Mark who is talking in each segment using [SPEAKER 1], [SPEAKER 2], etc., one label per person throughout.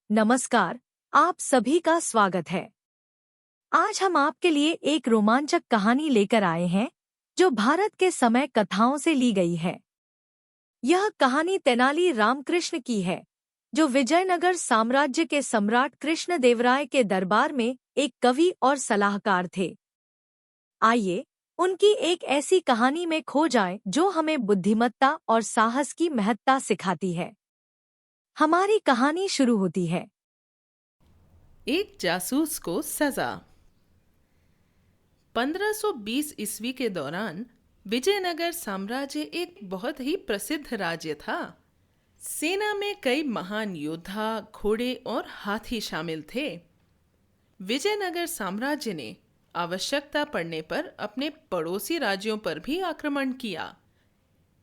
[SPEAKER 1] नमस्कार, आप सभी का स्वागत है। आज हम आपके लिए एक रोमांचक कहानी लेकर आए हैं, जो भारत के समय कथाओं से ली गई है। यह कहानी तेनाली रामकृष्ण की है, जो विजयनगर साम्राज्य के सम्राट कृष्णदेवराय के दरबार में एक कवि और सलाहकार थे। आइए, उनकी एक ऐसी कहानी में खो जाएं, जो हमें बुद्धिमत्ता और साहस की महत्ता सिखाती है। हमारी कहानी शुरू होती है।
[SPEAKER 2] एक जासूस को सजा। 1520 ईस्वी के दौरान विजयनगर साम्राज्य एक बहुत ही प्रसिद्ध राज्य था। सेना में कई महान योद्धा, घोड़े और हाथी शामिल थे। विजयनगर साम्राज्य ने आवश्यकता पड़ने पर अपने पड़ोसी राज्यों पर भी आक्रमण किया।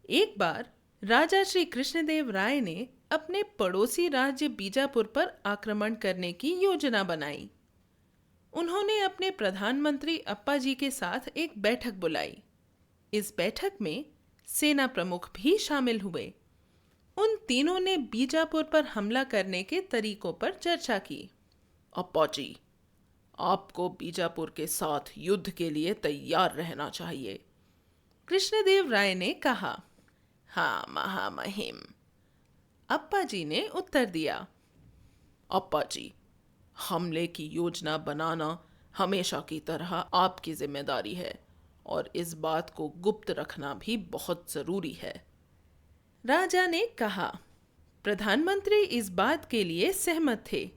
[SPEAKER 2] एक बार राजा श्री कृष्णदेव राय ने अपने पड़ोसी राज्य बीजापुर पर आक्रमण करने की योजना बनाई। उन्होंने अपने प्रधानमंत्री अप्पाजी के साथ एक बैठक बुलाई। इस बैठक में सेना प्रमुख भी शामिल हुए। उन तीनों ने बीजापुर पर हमला करने के तरीकों पर चर्चा की। अप्पाजी, आपको बीजापुर के साथ युद्ध के लिए तैयार रहना चाहिए, कृष्णदेव राय ने कहा। हाँ महामहिम, अप्पाजी ने उत्तर दिया। अप्पाजी, हमले की योजना बनाना हमेशा की तरह आपकी जिम्मेदारी है और इस बात को गुप्त रखना भी बहुत जरूरी है, राजा ने कहा। प्रधानमंत्री इस बात के लिए सहमत थे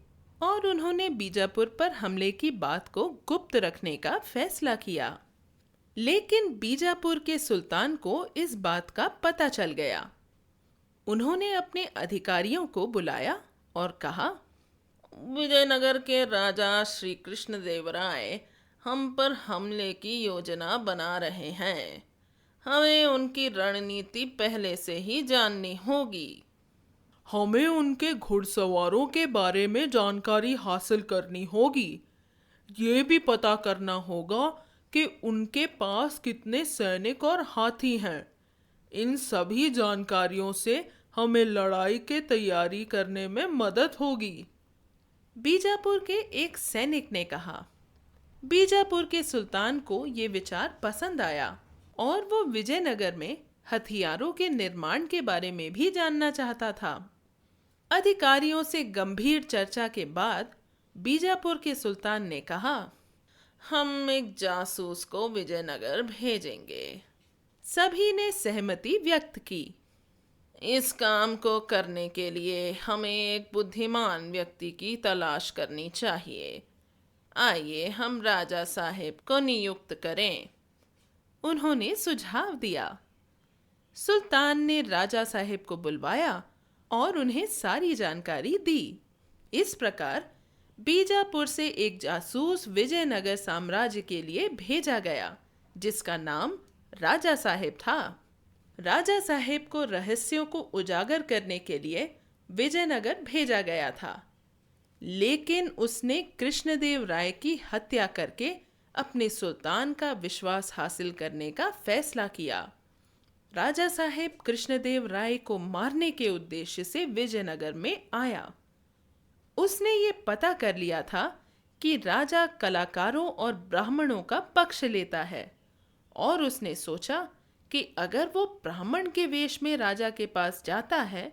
[SPEAKER 2] और उन्होंने बीजापुर पर हमले की बात को गुप्त रखने का फैसला किया। लेकिन बीजापुर के सुल्तान को इस बात का पता चल गया। उन्होंने अपने अधिकारियों को बुलाया और कहा, विजयनगर के राजा श्री कृष्णदेव राय हम पर हमले की योजना बना रहे हैं। हमें उनकी रणनीति पहले से ही जाननी होगी। हमें उनके घुड़सवारों के बारे में जानकारी हासिल करनी होगी। ये भी पता करना होगा कि उनके पास कितने सैनिक और हाथी हैं। इन सभी जानकारियों से हमें लड़ाई की तैयारी करने में मदद होगी, बीजापुर के एक सैनिक ने कहा। बीजापुर के सुल्तान को ये विचार पसंद आया और वो विजयनगर में हथियारों के निर्माण के बारे में भी जानना चाहता था। अधिकारियों से गंभीर चर्चा के बाद बीजापुर के सुल्तान ने कहा, हम एक जासूस को विजयनगर भेजेंगे। सभी ने सहमति व्यक्त की। इस काम को करने के लिए हमें एक बुद्धिमान व्यक्ति की तलाश करनी चाहिए। आइए हम राजा साहेब को नियुक्त करें, उन्होंने सुझाव दिया। सुल्तान ने राजा साहेब को बुलवाया और उन्हें सारी जानकारी दी। इस प्रकार बीजापुर से एक जासूस विजयनगर साम्राज्य के लिए भेजा गया, जिसका नाम राजा साहेब था। राजा साहेब को रहस्यों को उजागर करने के लिए विजयनगर भेजा गया था, लेकिन उसने कृष्णदेव राय की हत्या करके अपने सुल्तान का विश्वास हासिल करने का फैसला किया। राजा साहेब कृष्णदेव राय को मारने के उद्देश्य से विजयनगर में आया। उसने ये पता कर लिया था कि राजा कलाकारों और ब्राह्मणों का पक्ष लेता है और उसने सोचा कि अगर वो ब्राह्मण के वेश में राजा के पास जाता है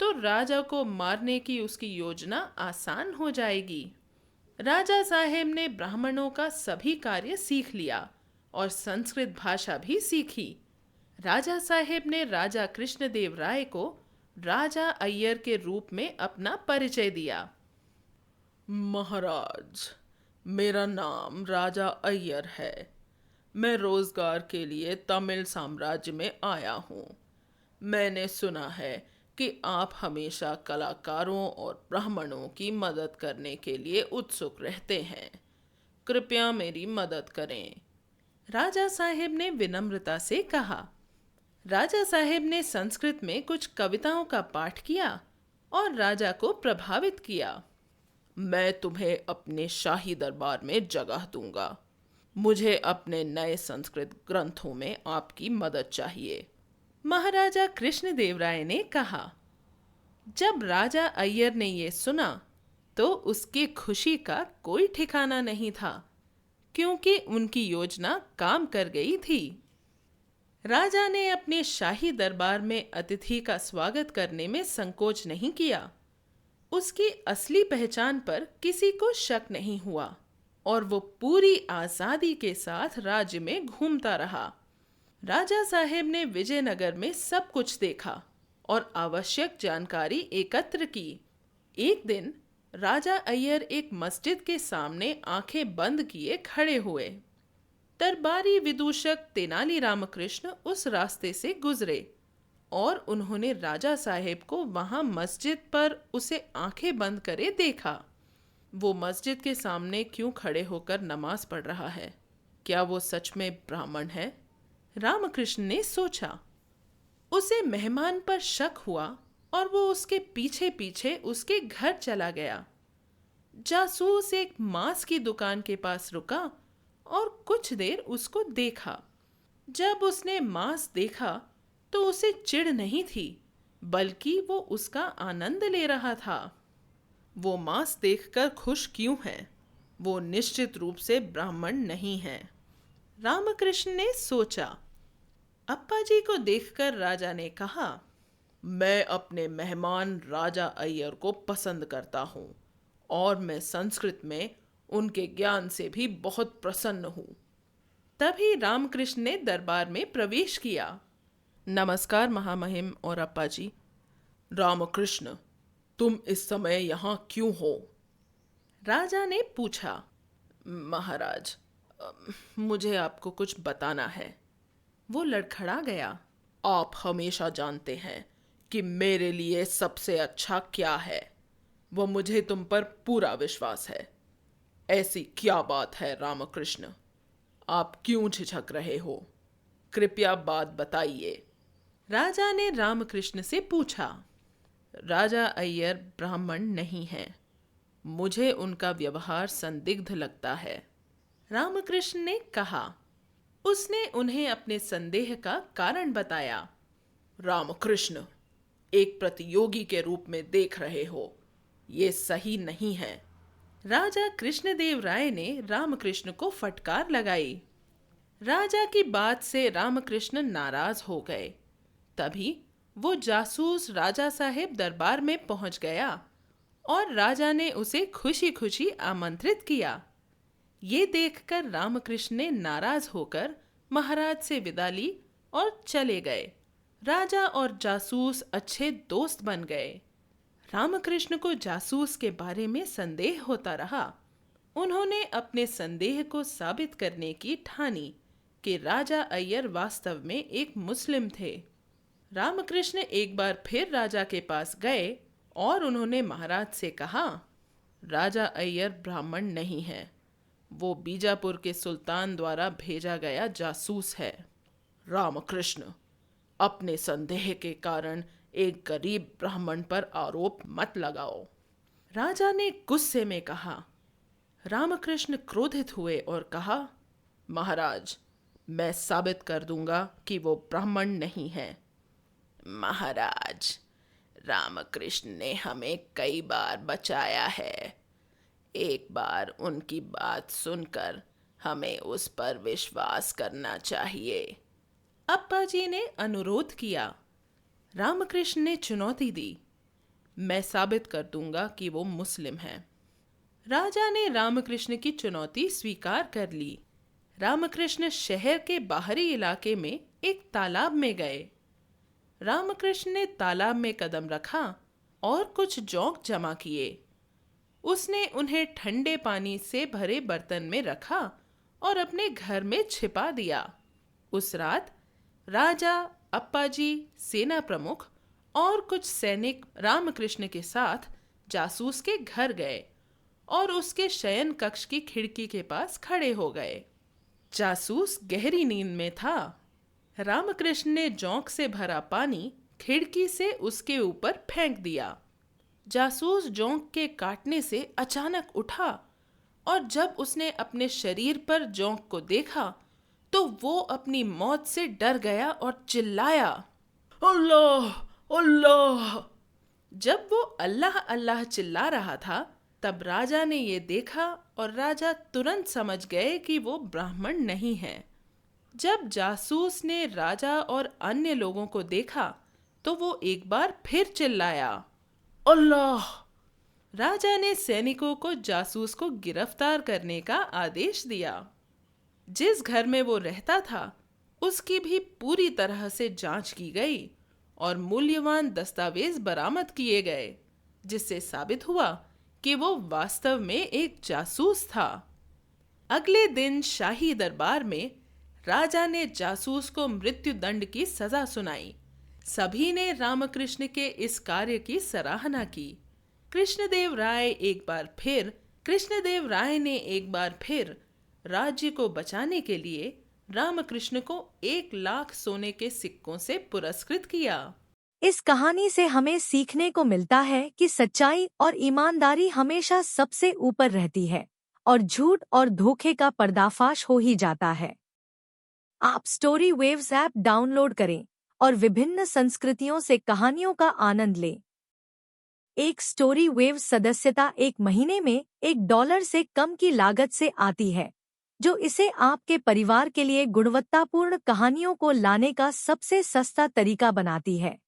[SPEAKER 2] तो राजा को मारने की उसकी योजना आसान हो जाएगी। राजा साहेब ने ब्राह्मणों का सभी कार्य सीख लिया और संस्कृत भाषा भी सीखी। राजा साहेब ने राजा कृष्णदेव राय को राजा अय्यर के रूप में अपना परिचय दिया। महाराज, मेरा नाम राजा अय्यर है। मैं रोजगार के लिए तमिल साम्राज्य में आया हूँ। मैंने सुना है कि आप हमेशा कलाकारों और ब्राह्मणों की मदद करने के लिए उत्सुक रहते हैं। कृपया मेरी मदद करें, राजा साहेब ने विनम्रता से कहा। राजा साहेब ने संस्कृत में कुछ कविताओं का पाठ किया और राजा को प्रभावित किया। मैं तुम्हें अपने शाही दरबार में जगह दूंगा। मुझे अपने नए संस्कृत ग्रंथों में आपकी मदद चाहिए, महाराजा कृष्णदेव राय ने कहा। जब राजा अय्यर ने यह सुना तो उसकी खुशी का कोई ठिकाना नहीं था, क्योंकि उनकी योजना काम कर गई थी। राजा ने अपने शाही दरबार में अतिथि का स्वागत करने में संकोच नहीं किया। उसकी असली पहचान पर किसी को शक नहीं हुआ और वो पूरी आजादी के साथ राज्य में घूमता रहा। राजा साहेब ने विजयनगर में सब कुछ देखा और आवश्यक जानकारी एकत्र की। एक दिन राजा अय्यर एक मस्जिद के सामने आंखें बंद किए खड़े हुए। दरबारी विदूषक तेनाली रामकृष्ण उस रास्ते से गुजरे और उन्होंने राजा साहेब को वहां मस्जिद पर उसे आंखें बंद करे देखा। वो मस्जिद के सामने क्यों खड़े होकर नमाज पढ़ रहा है? क्या वो सच में ब्राह्मण है? रामकृष्ण ने सोचा। उसे मेहमान पर शक हुआ और वो उसके पीछे पीछे उसके घर चला गया। जासूस एक मांस की दुकान के पास रुका और कुछ देर उसको देखा। जब उसने मांस देखा तो उसे चिढ़ नहीं थी, बल्कि वो उसका आनंद ले रहा था। वो मांस देखकर खुश क्यों है? वो निश्चित रूप से ब्राह्मण नहीं है, रामकृष्ण ने सोचा। अप्पा जी को देखकर राजा ने कहा, मैं अपने मेहमान राजा अय्यर को पसंद करता हूँ और मैं संस्कृत में उनके ज्ञान से भी बहुत प्रसन्न हूँ। तभी रामकृष्ण ने दरबार में प्रवेश किया। नमस्कार महामहिम और अप्पा जी। रामकृष्ण, तुम इस समय यहाँ क्यों हो? राजा ने पूछा। महाराज, मुझे आपको कुछ बताना है। वो लड़खड़ा गया। आप हमेशा जानते हैं कि मेरे लिए सबसे अच्छा क्या है। वो मुझे तुम पर पूरा विश्वास है। ऐसी क्या बात है रामकृष्ण? आप क्यों झिझक रहे हो? कृपया बात बताइए, राजा ने रामकृष्ण से पूछा। राजा अय्यर ब्राह्मण नहीं है। मुझे उनका व्यवहार संदिग्ध लगता है, रामकृष्ण ने कहा। उसने उन्हें अपने संदेह का कारण बताया। रामकृष्ण, एक प्रतियोगी के रूप में देख रहे हो, ये सही नहीं है। राजा कृष्णदेव राय ने रामकृष्ण को फटकार लगाई। राजा की बात से रामकृष्ण नाराज हो गए। तभी वो जासूस राजा साहेब दरबार में पहुंच गया और राजा ने उसे खुशी खुशी आमंत्रित किया। ये देखकर रामकृष्ण ने नाराज होकर महाराज से विदा ली और चले गए। राजा और जासूस अच्छे दोस्त बन गए। रामकृष्ण को जासूस के बारे में संदेह होता रहा। उन्होंने अपने संदेह को साबित करने की ठानी कि राजा अय्यर वास्तव में एक मुस्लिम थे। रामकृष्ण एक बार फिर राजा के पास गए और उन्होंने महाराज से कहा, राजा अय्यर ब्राह्मण नहीं है। वो बीजापुर के सुल्तान द्वारा भेजा गया जासूस है। रामकृष्ण, अपने संदेह के कारण एक गरीब ब्राह्मण पर आरोप मत लगाओ, राजा ने गुस्से में कहा। रामकृष्ण क्रोधित हुए और कहा, महाराज, मैं साबित कर दूंगा कि वो ब्राह्मण नहीं है। महाराज, रामकृष्ण ने हमें कई बार बचाया है। एक बार उनकी बात सुनकर हमें उस पर विश्वास करना चाहिए, अप्पा जी ने अनुरोध किया। रामकृष्ण ने चुनौती दी, मैं साबित कर दूंगा कि वो मुस्लिम है। राजा ने रामकृष्ण की चुनौती स्वीकार कर ली। रामकृष्ण शहर के बाहरी इलाके में एक तालाब में गए। रामकृष्ण ने तालाब में कदम रखा और कुछ जौंक जमा किए। उसने उन्हें ठंडे पानी से भरे बर्तन में रखा और अपने घर में छिपा दिया। उस रात राजा, अप्पाजी, सेना प्रमुख और कुछ सैनिक रामकृष्ण के साथ जासूस के घर गए और उसके शयन कक्ष की खिड़की के पास खड़े हो गए। जासूस गहरी नींद में था। रामकृष्ण ने जौंक से भरा पानी खिड़की से उसके ऊपर फेंक दिया। जासूस जौंक के काटने से अचानक उठा और जब उसने अपने शरीर पर जौंक को देखा तो वो अपनी मौत से डर गया और चिल्लाया, अल्लाह अल्लाह। जब वो अल्लाह अल्लाह चिल्ला रहा था तब राजा ने ये देखा और राजा तुरंत समझ गए कि वो ब्राह्मण नहीं है। जब जासूस ने राजा और अन्य लोगों को देखा तो वो एक बार फिर चिल्लाया, अल्लाह! राजा ने सैनिकों को जासूस को गिरफ्तार करने का आदेश दिया। जिस घर में वो रहता था उसकी भी पूरी तरह से जांच की गई और मूल्यवान दस्तावेज बरामद किए गए, जिससे साबित हुआ कि वो वास्तव में एक जासूस था। अगले दिन शाही दरबार में राजा ने जासूस को मृत्यु दंड की सजा सुनाई। सभी ने रामकृष्ण के इस कार्य की सराहना की। कृष्णदेव राय ने एक बार फिर राज्य को बचाने के लिए रामकृष्ण को 1,00,000 सोने के सिक्कों से पुरस्कृत किया।
[SPEAKER 1] इस कहानी से हमें सीखने को मिलता है कि सच्चाई और ईमानदारी हमेशा सबसे ऊपर रहती है और झूठ और धोखे का पर्दाफाश हो ही जाता है। आप स्टोरी वेव्स ऐप डाउनलोड करें और विभिन्न संस्कृतियों से कहानियों का आनंद लें। एक स्टोरी वेव्स सदस्यता 1 महीने में $1 से कम की लागत से आती है, जो इसे आपके परिवार के लिए गुणवत्तापूर्ण कहानियों को लाने का सबसे सस्ता तरीका बनाती है।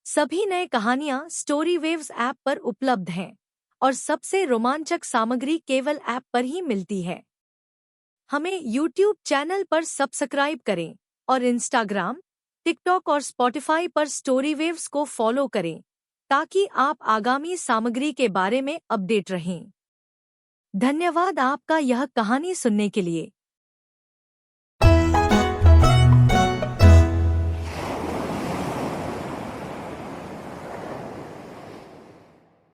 [SPEAKER 1] सभी नए कहानियां स्टोरी वेव्स ऐप पर उपलब्ध हैं और सबसे रोमांचक सामग्री केवल ऐप पर ही मिलती है। हमें YouTube चैनल पर सब्सक्राइब करें और Instagram, TikTok और Spotify पर स्टोरी वेव्स को फॉलो करें ताकि आप आगामी सामग्री के बारे में अपडेट रहें। धन्यवाद आपका यह कहानी सुनने के लिए।